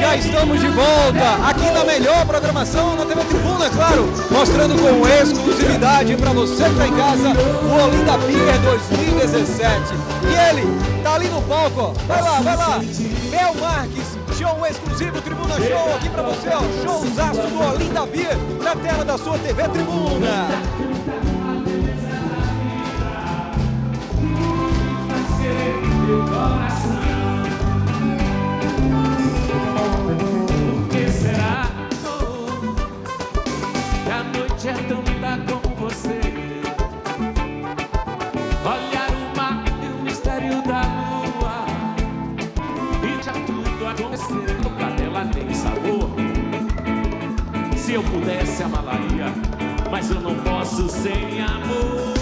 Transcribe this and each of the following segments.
Já estamos de volta aqui na melhor programação na TV Tribuna, claro, mostrando com exclusividade para você que está em casa o Olinda Pier 2017. E ele tá ali no palco, ó. Vai lá. Bel Marques, show exclusivo Tribuna Show aqui para você, ó. Showzaço do Olinda Pier na tela da sua TV Tribuna. O que será que a noite é tão linda como você? Olhar o mar e o mistério da lua e já tudo aconteceu. Pra ela tem sabor. Se eu pudesse amá-la-ia, mas eu não posso sem amor.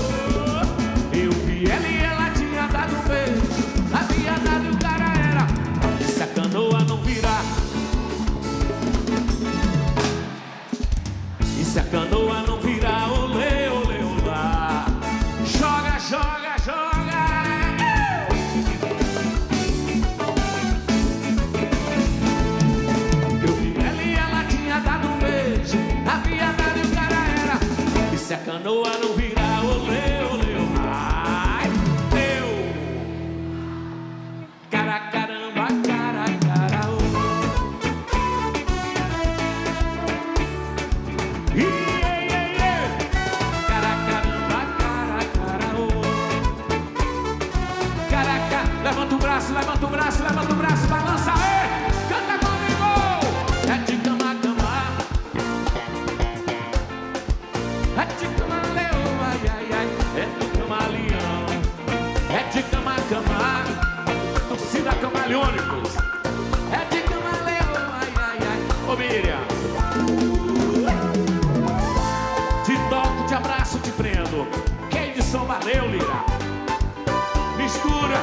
Eu vi ela e ela tinha dado um beijo. Havia dado e o cara era. E se a canoa não virar? E se a canoa não virar? Olê, olê, olá. Joga, joga, joga. Eu vi ela e ela tinha dado um beijo. Havia dado e o cara era. E se a canoa não virar? Olê, olê, olá. Caramba, cara, oh. Caramba, cara, oh. Caraca, levanta o braço, balança, canta comigo. É de cama, é de cama, leão, ai, é de camaleão, é de cama. Torcida Camaleônicos, é de camaleão, ai. Ô Miriam, te toco, te abraço, te prendo. Quem de som valeu, Lira? Mistura,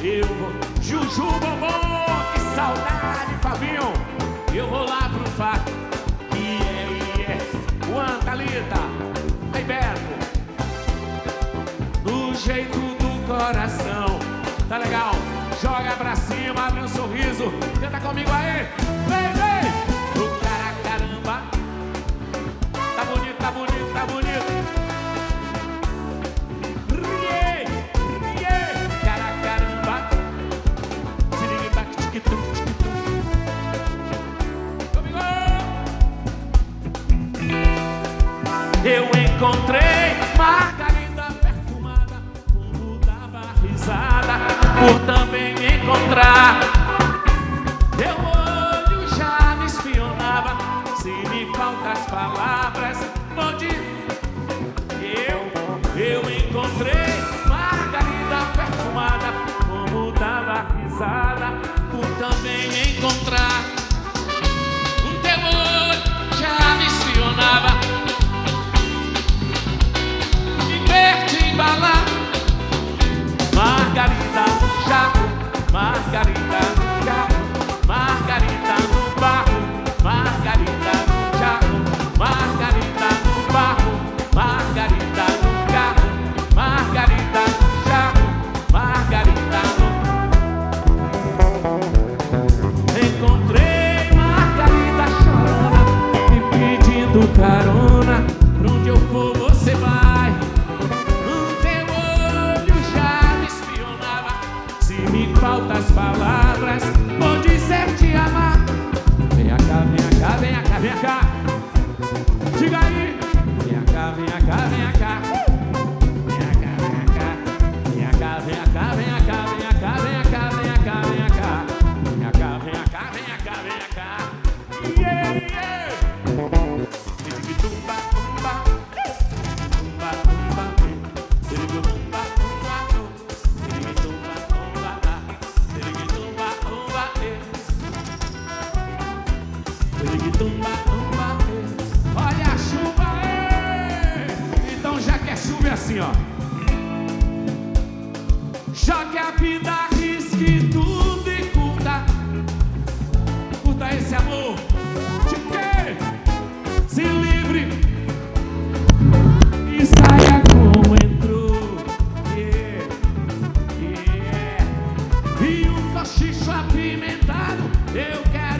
eu vou. Juju, Bombom, que saudade, Fabinho. Eu vou lá pro fato. Juan, Thalita, aí Beto. No jeito do coração. Tá legal? Joga pra cima, abre um sorriso. Tenta comigo aí. Vem. O cara, caramba. Tá bonito. Rie. Cara, caramba. Comigo. Eu encontrei Margarida perfumada, como dava risada. Por também me encontrar, teu olho já me espionava. Se me faltam as palavras, vou dizer. Eu encontrei Margarida perfumada, como dava risada. Por também me encontrar, teu olho já me espionava. Me verte embalar, Margarida no jarro, Margarida no jarro, Margarida no barro, Margarida no jarro, Margarida no barro, Margarida no carro, Margarida no jarro, Margarida no... Encontrei Margarida chorando, me pedindo carona. Pra onde eu for você vai. Falta as palavras, vou dizer te amar. Vem cá. Diga aí. Vem cá. Vem cá. Yeah. Olha a chuva aí. Então já que é chuva é assim, ó. Jogue a vida, arrisque tudo e curta esse amor. De quê? Se livre e saia como entrou. E um cochicho apimentado eu quero.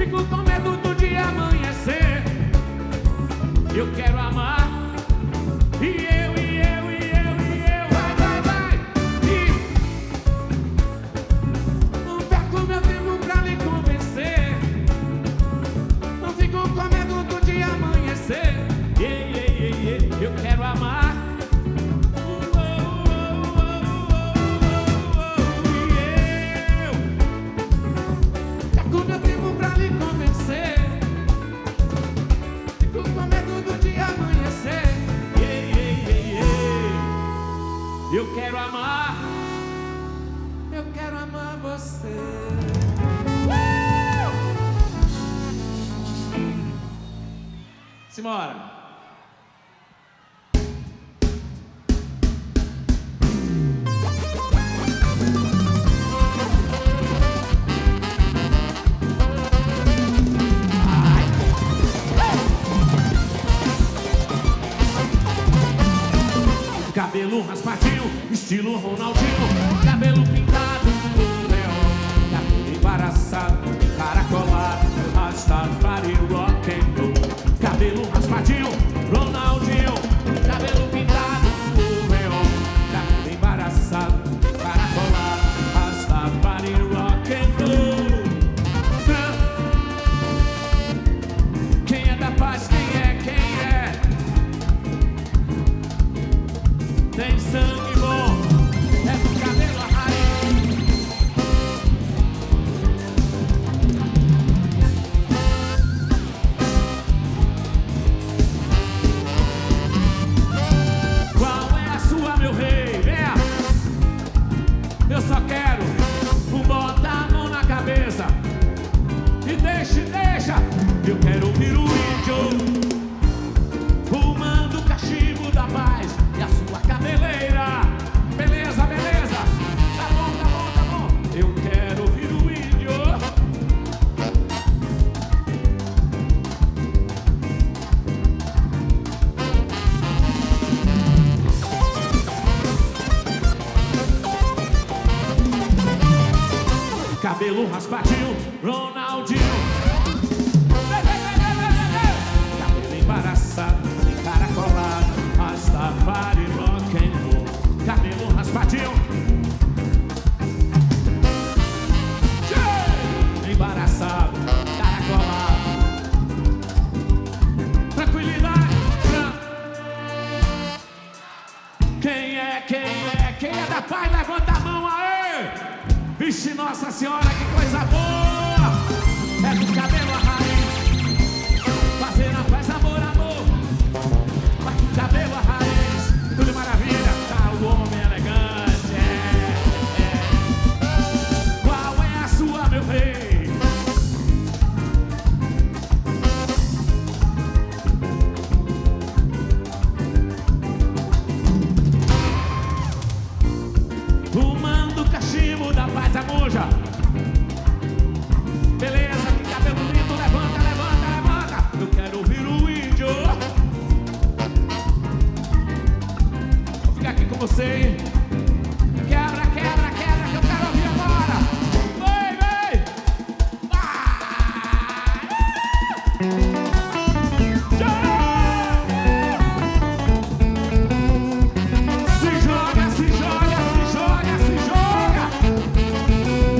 Fico com medo do dia amanhecer. Eu quero amar. E eu, vai, vai, vai. E não perco meu tempo pra lhe convencer. Não fico com medo do dia amanhecer. Eu quero amar. Eu quero amar, eu quero amar você. Simbora. Cabelo raspadinho, estilo Ronaldinho. Cabelo pintado, leão. Cabelo embaraçado, caracolado. Rastafari rock and roll. Cabelo raspadinho, Ronaldinho. Cabelo pintado, leão. Cabelo embaraçado, caracolado. Rastafari rock and roll. Quem é da paz, quem é? Tem sangue bom, é do cabelo a raiz. Qual é a sua, meu rei? Venha! Eu só quero botar a mão na cabeça. E deixa, eu quero ouvir o índio fumando o cachimbo da paz. E a sua cabeleira, beleza, beleza. Tá bom, tá bom, tá bom. Eu quero ouvir o índio. Cabelo raspadinho, Ronaldinho. Cabelo embaraçado, encaracolado. Rastafari rock and roll. Cabelo raspadinho, embaraçado, caracolado. Tranquilidade. Quem é da paz, levanta a mão aí. Vixe, Nossa Senhora, que coisa boa. É do cabelo a raiz. Fazer na paz, amor, amor. Vai com cabelo a raiz. Tudo maravilha, tá o homem elegante. Qual é a sua, meu rei? Fumando cachimbo da paz, a moja. Beleza, que cabelo lindo, levanta, levanta, levanta. Eu quero ouvir o índio. Vou ficar aqui com você. Quebra, quebra, quebra, que eu quero ouvir agora. Vem, vem. Se joga, se joga, se joga, se joga.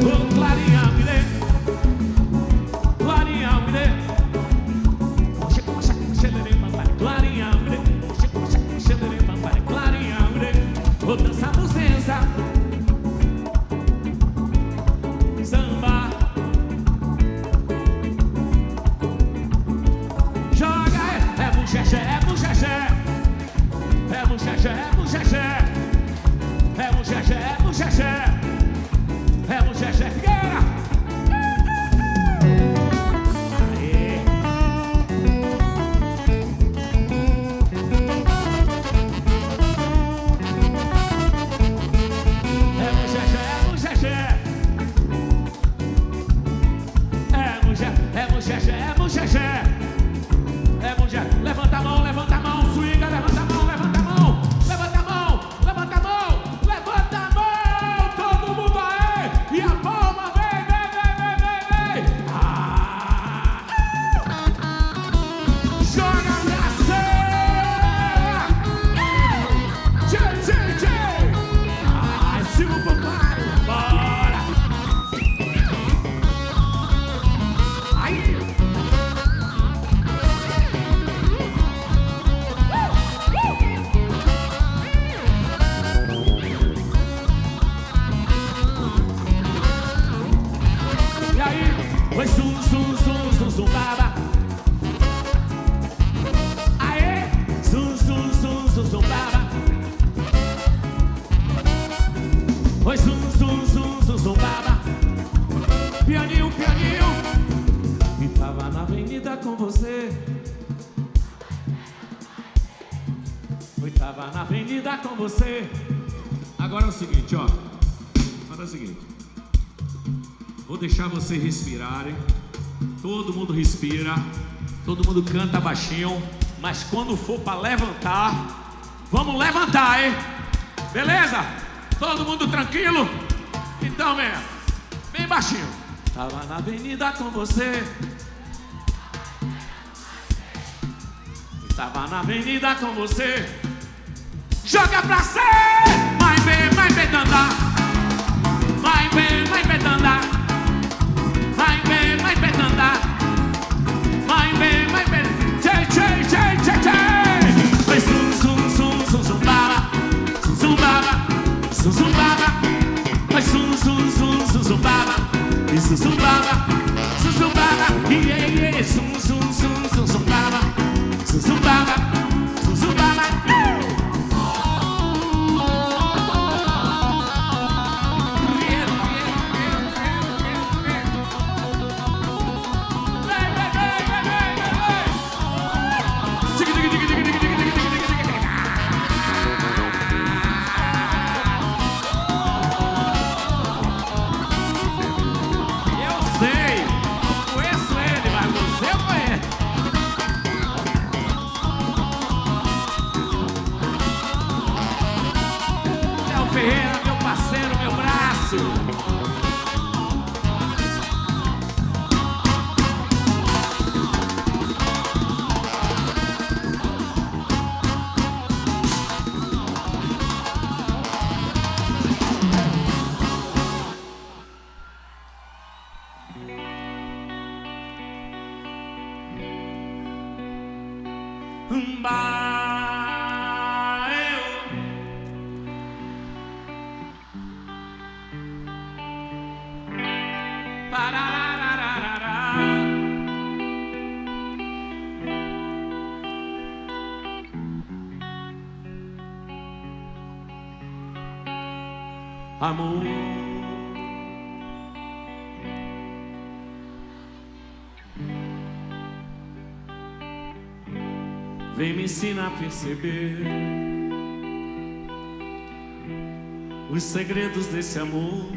Ô, Clarinha, me dê. Clarinha, me dê. Clarinha, me dê. Clarinha, me dê. Vou dançar buzenza. Samba. Joga, é bucheché, é bucheché. É bucheché, é bucheché. É bucheché, é bucheché. É bucheché, Figueira. Aê. Oi, zum, zum, zum, zum, zum, baba. Aê, zum, zum, zum, zum, zum, baba. Oi, zum, zum, zum, zum, zum, baba. Pianinho, pianinho. E tava na avenida com você. Eu tava na avenida com você. Agora é o seguinte, ó. Agora é o seguinte. Vou deixar vocês respirarem. Todo mundo respira. Todo mundo canta baixinho. Mas quando for pra levantar, vamos levantar, hein? Beleza? Todo mundo tranquilo? Então, bem baixinho. Tava na avenida com você. Tava na avenida com você. Joga pra cima! Vai bem, dandá. Vai bem, dandá. Vai bem, dandá. Vai bem, tchê, tchê, tchê, tchê, tchê. Vai zum, zum, zum, zum, zum, baba. Zum, baba. Zum, zum, baba. Vai zum, zum, zum, zum, zum, baba. Isso, zum, baba. Zum, zum, baba. Yeah, yeah. Zum, zum, zum, zum, zum, baba. Zum, zum, baba. Zum, zum, baba. Ferreira, meu parceiro, meu braço. Amor, vem me ensinar a perceber os segredos desse amor.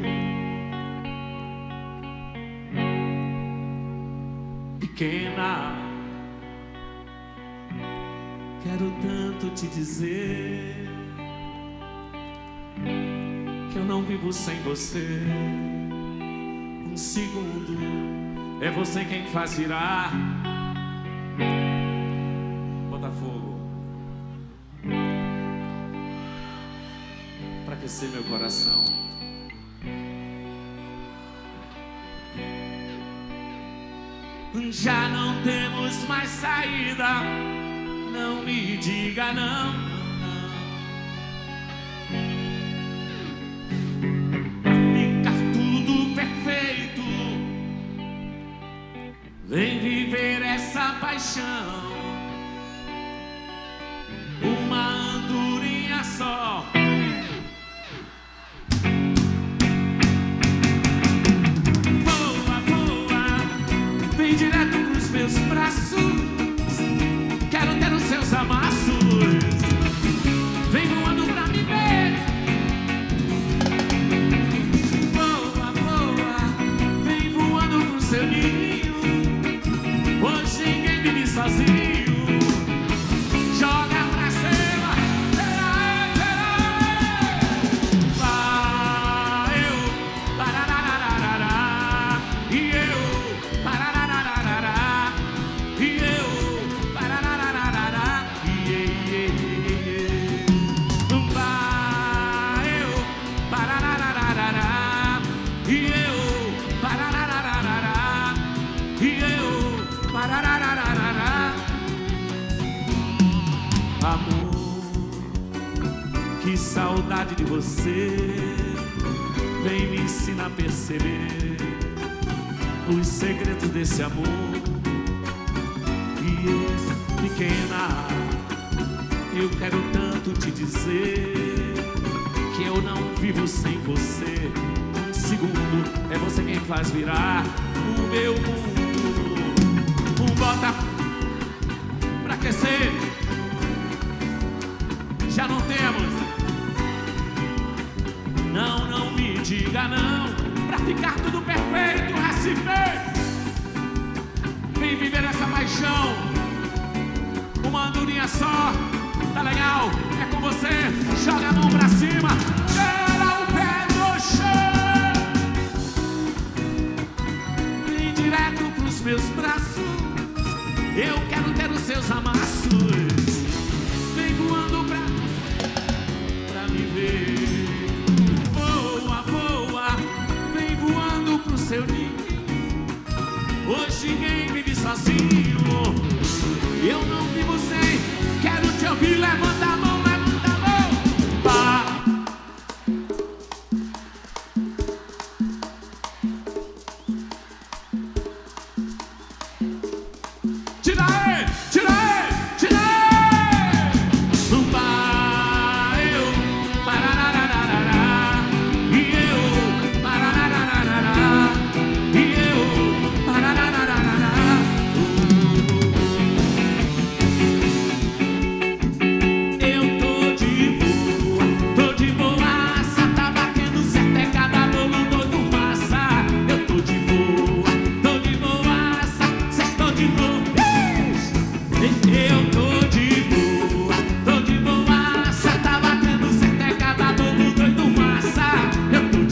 Pequena, quero tanto te dizer que eu não vivo sem você. Um segundo, é você quem faz virar Botafogo pra aquecer meu coração. Já não temos mais saída, não me diga não. Vem viver essa paixão, uma andorinha só. Voa, voa, vem direto pros meus braços. Quero ter os seus amassos. Vem voando pra me ver. Voa, voa, vem voando pro seu ninho. Hoje ninguém vive sozinho. Joga pra cima. Vai eu, pararararará. E eu, pararararará. E eu, pararararará. Vai eu, pararararará. E eu, pararararará. E eu, pararararará. Amor, que saudade de você. Vem me ensinar a perceber os segredos desse amor. E pequena, eu quero tanto te dizer que eu não vivo sem você. Um segundo, é você quem faz virar o meu mundo. Bota pra aquecer, já não temos. Não me diga não, pra ficar tudo perfeito, Recife. Vem viver essa paixão, uma andorinha só, tá legal? É com você, joga a mão pra cima, era o pé no chão. Vem direto pros meus braços, eu quero ter os seus amassos. Vem voando pra me ver. Voa, vem voando pro seu ninho. Hoje ninguém vive sozinho. Eu não vivo sem, quero te ouvir. Levanta a mão, levanta a mão. Pá. Tira aí, tira aí, tira aí. Eu, pararararará. E eu, pararararará. E eu, pararararará. Eu tô de boaça, tá batendo certo, é cada bolo doido massa. Eu tô de boaça, cês tão de boa. Eu tô de boaça, tá batendo certo, é cada bolo doido massa. Eu tô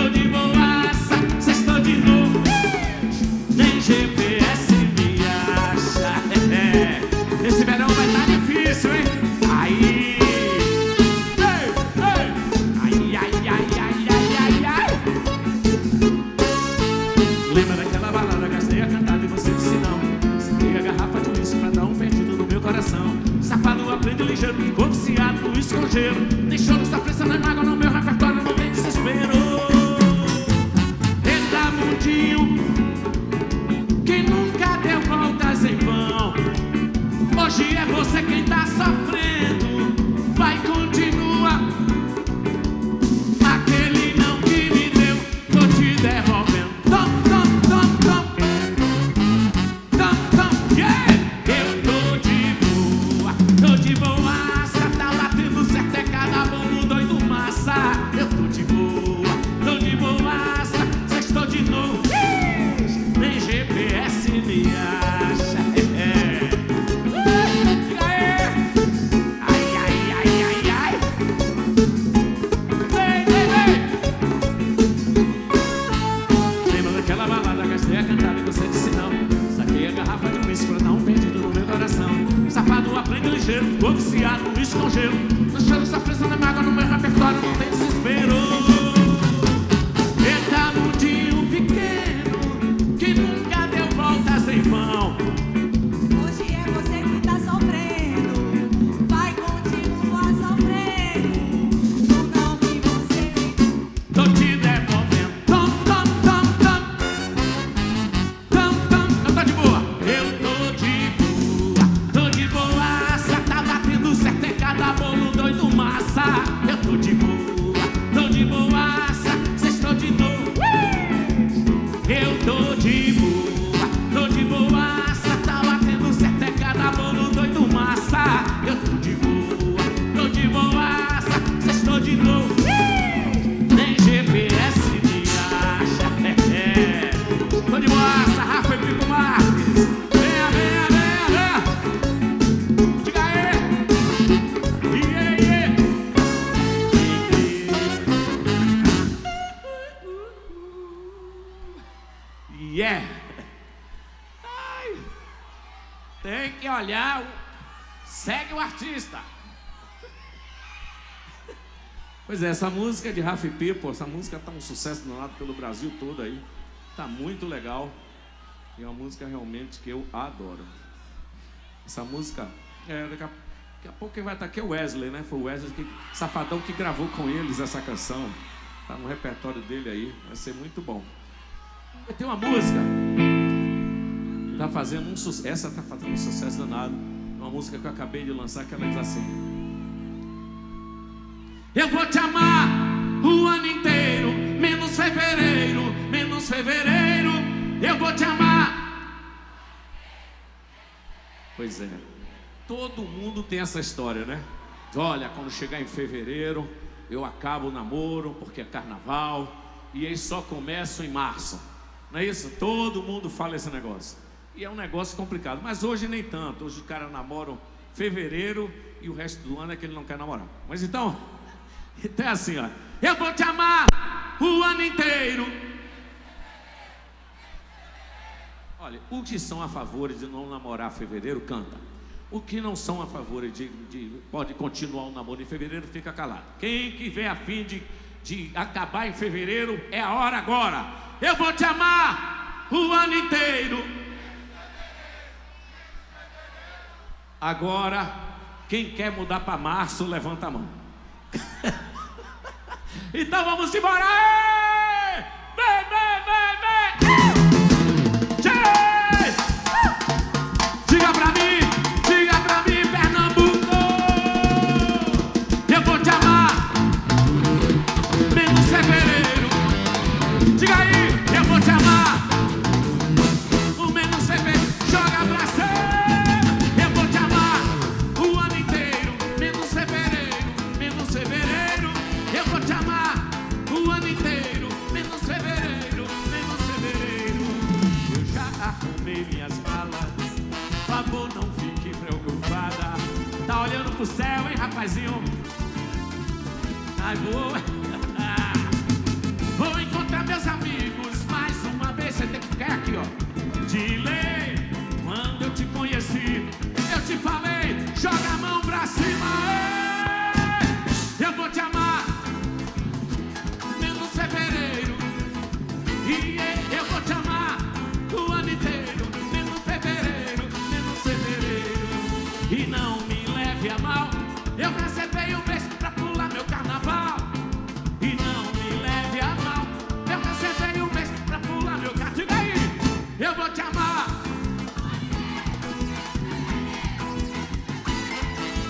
de boaça, cês tão de novo. Nem GPS me acha. Esse verão vai tá difícil, hein? Aí, ei, ai. Lembra daquela balada, gastei a cantada e você disse não. Saquei a garrafa de uísque pra dar um perdido no meu coração. Safado aprende ligeiro, ficou viciado no uísque com gelo. Nem choro, está pressão, nem mágoa no meu repertório, não tem desespero. Eita mundinho, que nunca deu voltas em vão. Hoje é você quem tá sofrendo, vai continuar. Aquele não que me deu, tô te devolvendo. Tom, yeah! Eu tô de boaça, tá batendo certo, é cada bolo doido massa. Eu tô de boaça, cês tão de novo. Nem GPS me acha. Ai. Vem. Lembra daquela balada, gastei a cantada e você disse não. Saquei a garrafa de uísque pra dar um perdido no meu coração. Safado aprende ligeiro, ficou viciado no uísque com gelo. No choro, essa pressão não é mágoa no meu repertório, não tem desespero. Eita mundinho pequeno, que nunca deu voltas em vão. Hoje é você que tá sofrendo, vai continuar sofrendo. Eu não vi você. Tô te devolvendo. Tom. Eu tô de boa. Eu tô de boaça, tá batendo certo, é cada bolo doido massa. Eu tô de boaça, cês tão de novo. Eu tô de boaça, tá batendo certo, é cada bolo doido massa. Eu tô de boaça, cês tão de novo. Nem GPS me acha. Tô de boaça, Rafa e Pico Marques. Venha. Diga aí. Yeah. Ai. Tem que olhar. Segue o artista. Pois é, essa música é de Rafa e Pipo. Essa música tá um sucesso danado pelo Brasil todo aí. Tá muito legal. E é uma música realmente que eu adoro. Essa música, daqui a pouco quem vai estar aqui é o Wesley, né? Foi o Wesley, Safadão, que gravou com eles essa canção. Tá no repertório dele aí, vai ser muito bom. Tem uma música que tá fazendo um sucesso. Essa tá fazendo um sucesso danado. Uma música que eu acabei de lançar, que ela diz assim: eu vou te amar o ano inteiro, menos fevereiro, menos fevereiro. Eu vou te amar. Pois é, todo mundo tem essa história, né? Olha, quando chegar em fevereiro, eu acabo o namoro, porque é carnaval, e eles só começam em março. Não é isso? Todo mundo fala esse negócio. E é um negócio complicado, mas hoje nem tanto. Hoje os caras namoram fevereiro e o resto do ano é que ele não quer namorar. Mas então é assim, ó. Eu vou te amar o ano inteiro. Olha, os que são a favor de não namorar fevereiro, canta. Os que não são a favor de pode continuar o namoro em fevereiro, fica calado. Quem tiver a fim de acabar em fevereiro, é a hora agora. Eu vou te amar o ano inteiro. Agora, quem quer mudar para março, levanta a mão. Então vamos embora! Vem, vem, vem, vem! Diga pra mim, Pernambuco! Eu vou te amar, menos fevereiro. Diga aí, eu vou te amar, o menos fevereiro. Joga pra cima! Eu vou te amar o ano inteiro, menos fevereiro, menos fevereiro. Eu vou te amar o ano inteiro, menos fevereiro, menos fevereiro. Eu já arrumei minhas malas, por favor não fique preocupada. Tá olhando pro céu, hein, rapazinho? Ai, vou encontrar meus amigos mais uma vez. Você tem que ficar aqui, ó. De lei, quando eu te conheci, eu te falei, joga a mão pra cima. Ei! Eu vou te amar menos fevereiro. E eu vou te amar o ano inteiro, menos fevereiro, menos fevereiro. E não me leve a mal, eu reservei um mês pra pular meu carnaval. E não me leve a mal, eu reservei um mês pra pular meu carnaval. Diga aí, eu vou te amar.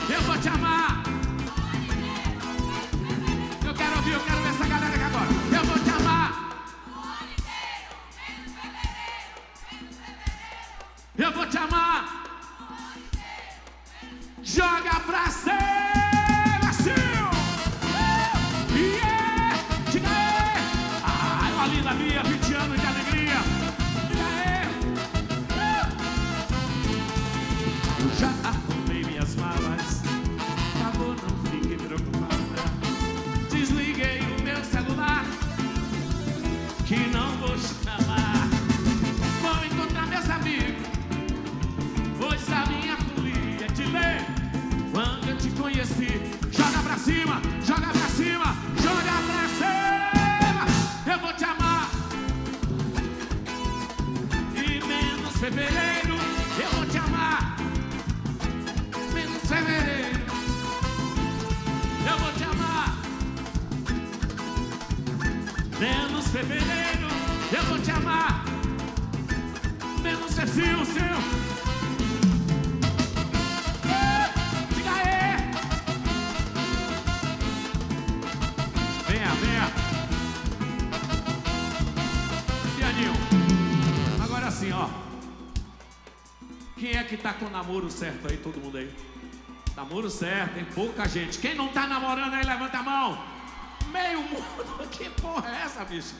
Eu vou te amar. Eu quero ouvir, eu quero ver essa galera aqui agora. Eu vou te amar. Eu vou te amar. Joga pra cima, Sil. Yeah. Diga aí. Ai, uma linda minha, 20 anos de alegria. Diga aí. Eu já arrumei minhas malas, por favor não fique preocupada. Desliguei o meu celular, que não vou chamar. Vou encontrar meus amigos, pois a minha folia te ler. Quando eu te conheci, joga pra cima, joga pra cima, joga pra cima. Eu vou te amar. E menos fevereiro, eu vou te amar. Menos fevereiro, eu vou te amar. Menos fevereiro, eu vou te amar. Menos Cecil, seu. Diga aí. Venha, venha. Pianinho. Agora sim, ó. Quem é que tá com o namoro certo aí, todo mundo aí? Namoro certo, tem pouca gente. Quem não tá namorando aí, levanta a mão. Meio mundo. Que porra é essa, bicho?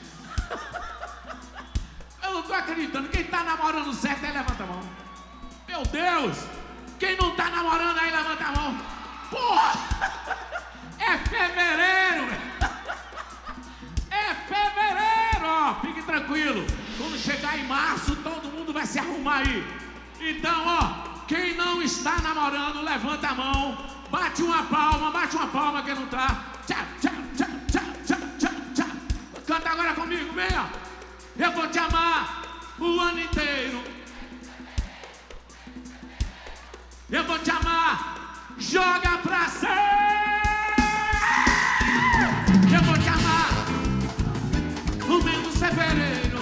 Eu não tô acreditando. Quem tá namorando certo aí, levanta a mão. Meu Deus. Quem não tá namorando aí, levanta a mão. Porra. É fevereiro. É fevereiro, ó. Fique tranquilo. Quando chegar em março, todo mundo vai se arrumar aí. Então, ó. Quem não está namorando, levanta a mão. Bate uma palma quem não tá. Tchau, tchau, tchau, tchau, tchau, tchau, tchau. Canta agora comigo, venha. Eu vou te amar o ano inteiro. Eu vou te amar. Joga pra cima. Eu vou te amar o menos fevereiro.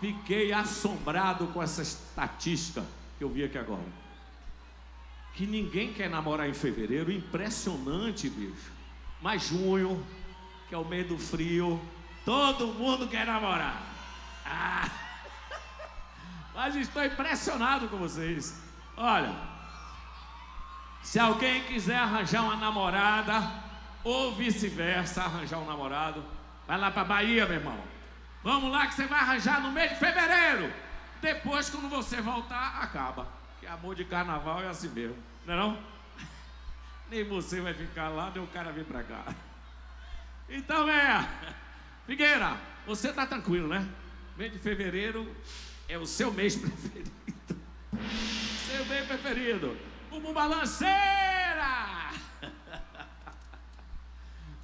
Fiquei assombrado com essa estatística que eu vi aqui agora. Que ninguém quer namorar em fevereiro. Impressionante, bicho. Mas junho, que é o mês do frio, todo mundo quer namorar. Ah. Mas estou impressionado com vocês. Olha, se alguém quiser arranjar uma namorada, ou vice-versa, arranjar um namorado, vai lá para Bahia, meu irmão. Vamos lá que você vai arranjar no mês de fevereiro. Depois, quando você voltar, acaba. Que amor de carnaval é assim mesmo, não é não? Nem você vai ficar lá, nem o cara vir pra cá. Então, Figueira, você tá tranquilo, né? Mês de fevereiro é o seu mês preferido. Seu mês preferido. Bumbum balanceira!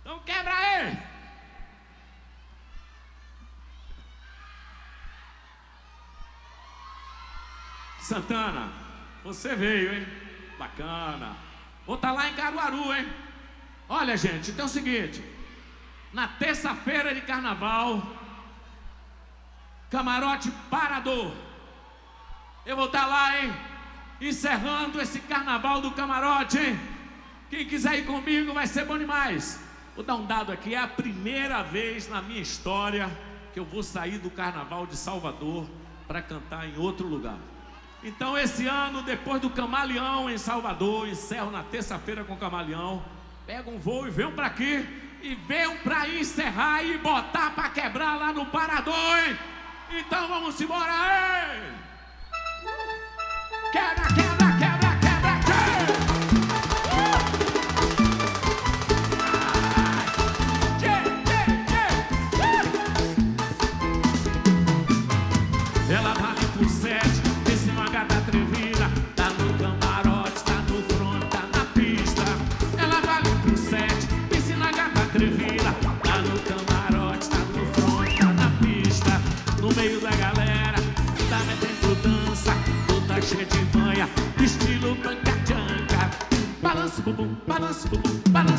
Então quebra aí! Santana, você veio, hein? Bacana. Vou estar lá em Caruaru, hein? Olha, gente, então é o seguinte. Na terça-feira de carnaval, Camarote Parador. Eu vou estar lá, hein? Encerrando esse carnaval do camarote, hein? Quem quiser ir comigo vai ser bom demais. Vou dar um dado aqui. É a primeira vez na minha história que eu vou sair do carnaval de Salvador para cantar em outro lugar. Então esse ano, depois do Camaleão em Salvador, encerro na terça-feira com o Camaleão. Pega um voo e venham para aqui. E venham para encerrar e botar para quebrar lá no Parador, hein? Então vamos embora, hein? Quebra, quebra, quebra, quebra, quebra! Ela vale por 7. Uma gata atrevida, tá no camarote, tá no front, tá na pista. Ela vale por 7, piscina gata atrevida, tá no camarote, tá no front, tá na pista. No meio da galera, tá metendo dança, toda cheia de manha, estilo panca-chanca. Balança o bumbum, balança o bumbum, balança.